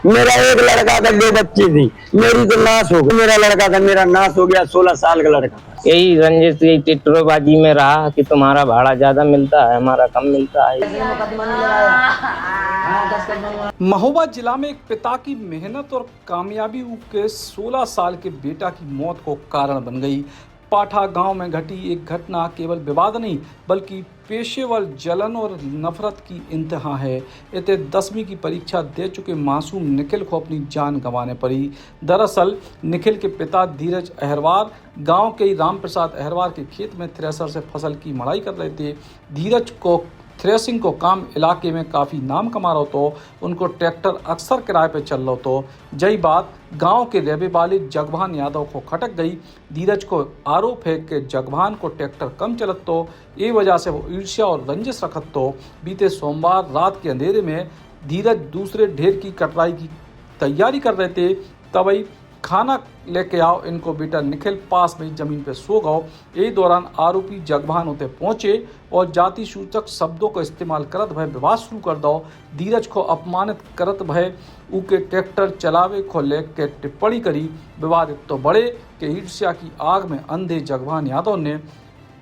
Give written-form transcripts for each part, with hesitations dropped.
मेरा एक लड़का था, 2 बच्ची थी, मेरी तो नाश हो गई। मेरा लड़का था, मेरा नाश हो गया। 16 साल का लड़का था। यही रंजिश, यही टिटरोबाजी में रहा कि तुम्हारा भाड़ा ज्यादा मिलता है, हमारा कम मिलता है। महोबा जिला में एक पिता की मेहनत और कामयाबी के 16 साल के बेटा की मौत को कारण बन गई। पाठा गांव में घटी एक घटना केवल विवाद नहीं बल्कि पेशेवर जलन और नफरत की इंतहा है। इतने 10वीं की परीक्षा दे चुके मासूम निखिल को अपनी जान गंवाने पड़ी। दरअसल निखिल के पिता धीरज अहरवार गांव के राम प्रसाद अहरवार के खेत में थ्रेसर से फसल की मड़ाई कर रहे थे। धीरज को थ्रेसिंग को काम इलाके में काफ़ी नाम कमा रहा तो उनको ट्रैक्टर अक्सर किराए पे चल रहा तो जही बात गांव के रहने वाले जगभान यादव को खटक गई। धीरज को आरोप है कि जगभान को ट्रैक्टर कम चलत तो ये वजह से वो ईर्ष्या और रंजिश रखत तो बीते सोमवार रात के अंधेरे में धीरज दूसरे ढेर की कटाई की तैयारी कर रहे थे। तभी खाना लेके आओ इनको बेटा निखिल पास में जमीन पे सो गओ। यही दौरान आरोपी जगभान होते पहुंचे और जाति सूचक शब्दों का इस्तेमाल करत भय विवाद शुरू कर दो। धीरज को अपमानित करत भय उके ट्रैक्टर चलावे को लेकर टिप्पणी करी। विवाद तो बढ़े कि ईर्ष्या की आग में अंधे जगभान यादव ने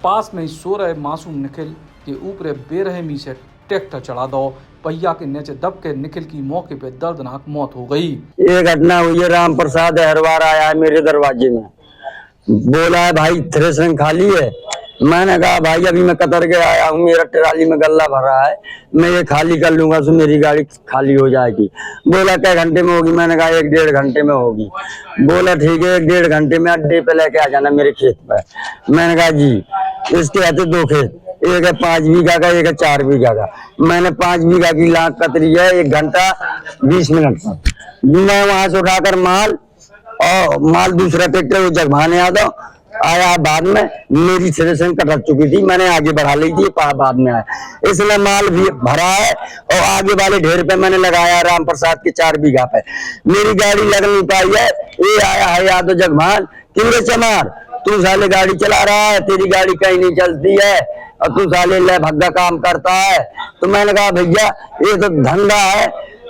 पास में ही सो रहे मासूम निखिल के ऊपर बेरहमी से ट्रैक्टर चढ़ा दो। पहिया के नीचे दब के निखिल की मौके पे दर्दनाक मौत हो गई। ये घटना हुई है, राम प्रसाद अहरवार आया है मेरे दरवाजे में, बोला है भाई थ्रेसरिंग खाली है। मैंने कहा भाई अभी मैं कतर के आया हूँ, मेरा ट्राली में गल्ला भरा है, मैं ये खाली कर लूंगा तो मेरी गाड़ी खाली हो जाएगी। बोला कै घंटे में होगी? मैंने कहा 1-1.5 घंटे में होगी। बोला ठीक है 1-1.5 घंटे में अड्डे पे लेके आ जाना मेरे खेत पर। मैंने कहा जी। इसके आते 2 खेत, एक है 5 बीघा का, एक है 4 बीघा का। मैंने 5 बीघा की लाख कतरी है 1 घंटा 20 मिनट पर। मैं वहां से उठाकर माल दूसरा ट्रैक्टर जगभान यादव आया बाद में, मेरी थ्रेसिंग कटक चुकी थी, मैंने आगे बढ़ा ली थी, बाद में आया, इसलिए माल भी भरा है और आगे वाले ढेर पे मैंने लगाया राम प्रसाद के 4 बीघा पे। मेरी गाड़ी लग नहीं पाई है। ये आया है यादव जगभान, किंगे चमार तू साले गाड़ी चला रहा है, तेरी गाड़ी कहीं नहीं चलती है और तू साले ले भग्गा काम करता है। तो मैंने कहा भैया ये तो धंधा है,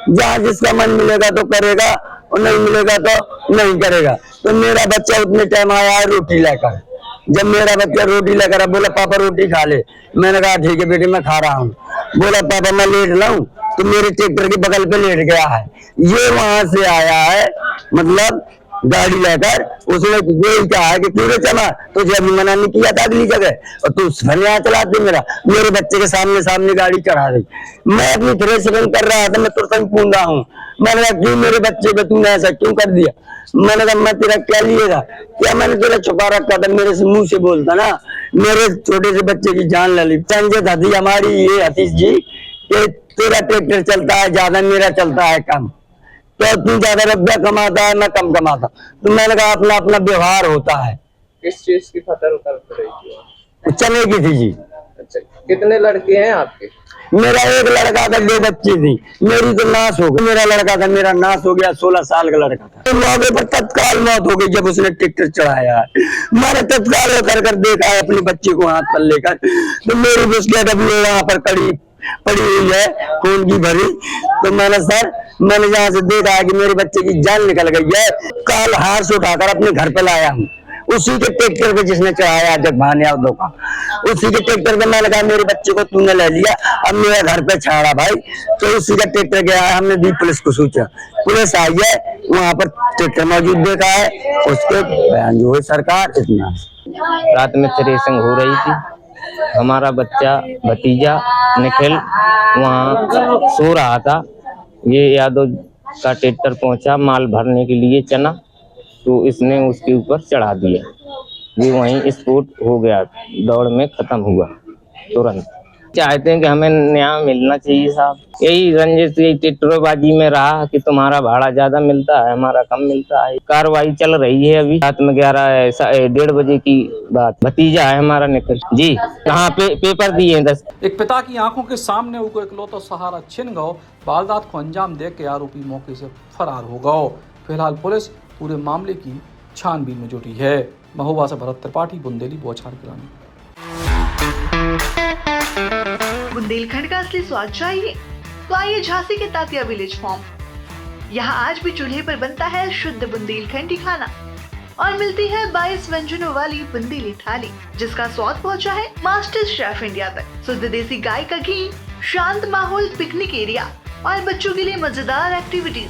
जहाँ जिसका मन मिलेगा तो करेगा और नहीं मिलेगा तो नहीं करेगा। तो मेरा बच्चा उतने टाइम आया है रोटी लेकर। जब मेरा बच्चा रोटी लेकर बोला पापा रोटी खा ले, मैंने कहा ठीक है बेटे मैं खा रहा हूँ। बोला पापा मैं लेट लाऊं, तो मेरे ट्रैक्टर के बगल पे लेट गया है। ये वहां से आया है, मतलब गाड़ी लेकर, उसने यही कहा है कि क्यों चला, तुझे अभी मना नहीं किया था अगली जगह और तू फनिया चलाती मेरे बच्चे के सामने गाड़ी चढ़ा दी। मैं अपनी थ्रेसरिंग कर रहा था, मैं तुरंत पूछा हूँ, मैंने कहा क्यों मेरे बच्चे को तूने ऐसा क्यों कर दिया? मैंने कहा मैं तेरा क्या लिएगा, क्या मैंने तेरा छुपा रखा था? मेरे से मुंह से बोलता ना, मेरे छोटे से बच्चे की जान ले ली। संजय हती हमारी ये हतीश जी कि तेरा ट्रैक्टर चलता है ज्यादा, मेरा चलता है कम, तो तू ज्यादा रुपया कमाता है मैं कम कमाता। तो मैंने कहा अपना अपना व्यवहार होता है। किस चीज की फसल कर रही थी? चने की थी जी। अच्छा, कितने लड़के हैं आपके? मेरा एक लड़का था, 2 बच्ची थी, मेरी तो नाश हो गई। मेरा लड़का था, मेरा नाश हो गया। 16 साल का लड़का था। तो मौके पर तत्काल मौत हो गई जब उसने ट्रैक्टर चढ़ाया। मैंने तत्काल कर देखा है अपने बच्चे को हाथ पर लेकर, तो मेरी बिस्किट अभी वहां पर पड़ी हुई है खून की भरी। तो मैंने जहाँ से देखा है कि मेरे बच्चे की जान निकल गई है, काल हार से उठाकर अपने घर पे लाया हूँ। उसी के ट्रैक्टर पे जिसने चढ़ाया जगभान यादव का, उसी के ट्रैक्टर पे मैंने कहा मेरे बच्चे को तूने ले लिया, अब मेरा घर पे छाड़ा भाई। तो उसी का ट्रैक्टर गया है, हमने दी पुलिस को सूचा, पुलिस आई है, वहाँ पर ट्रैक्टर मौजूद देखा है, उसके बयान जो है सरकार इतना। रात में थ्रेसिंग हो रही थी, हमारा बच्चा भतीजा निखिल वहाँ सो रहा था। ये यादव का ट्रैक्टर पहुंचा माल भरने के लिए चना, तो इसने उसके ऊपर चढ़ा दिया। ये वहीं स्फोट हो गया, दौड़ में खत्म हुआ तुरंत। चाहते हैं कि हमें न्याय मिलना चाहिए साहब। यही रंजिश, यही टिटरोबाजी में रहा कि तुम्हारा भाड़ा ज्यादा मिलता है, हमारा कम मिलता है। कार्रवाई चल रही है अभी। रात में 1:30 बजे की बात। भतीजा है हमारा निखिल जी। हाँ पेपर दिए हैं 10। एक पिता की आंखों के सामने उनको इकलौता सहारा छिन गओ। वारदात को अंजाम दे के आरोपी मौके से फरार हो गओ। फिलहाल पुलिस पूरे मामले की छानबीन में जुटी है। महोबा से भरत त्रिपाठी, बुंदेली, बौछार गिरानी। बुंदेलखंड का असली स्वाद चाहिए तो आइए झांसी के तात्या विलेज फार्म। यहाँ आज भी चूल्हे पर बनता है शुद्ध बुंदेलखंडी खाना और मिलती है 22 व्यंजनों वाली बुंदेली थाली, जिसका स्वाद पहुंचा है मास्टर शेफ इंडिया तक। शुद्ध देसी गाय का घी, शांत माहौल, पिकनिक एरिया और बच्चों के लिए मजेदार एक्टिविटीज।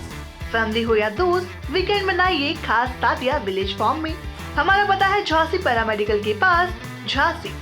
फैमिली हो या दोस्त, वीकेंड मनाइए खास तातिया विलेज फार्म में। हमारा पता है झांसी पैरामेडिकल के पास, झांसी।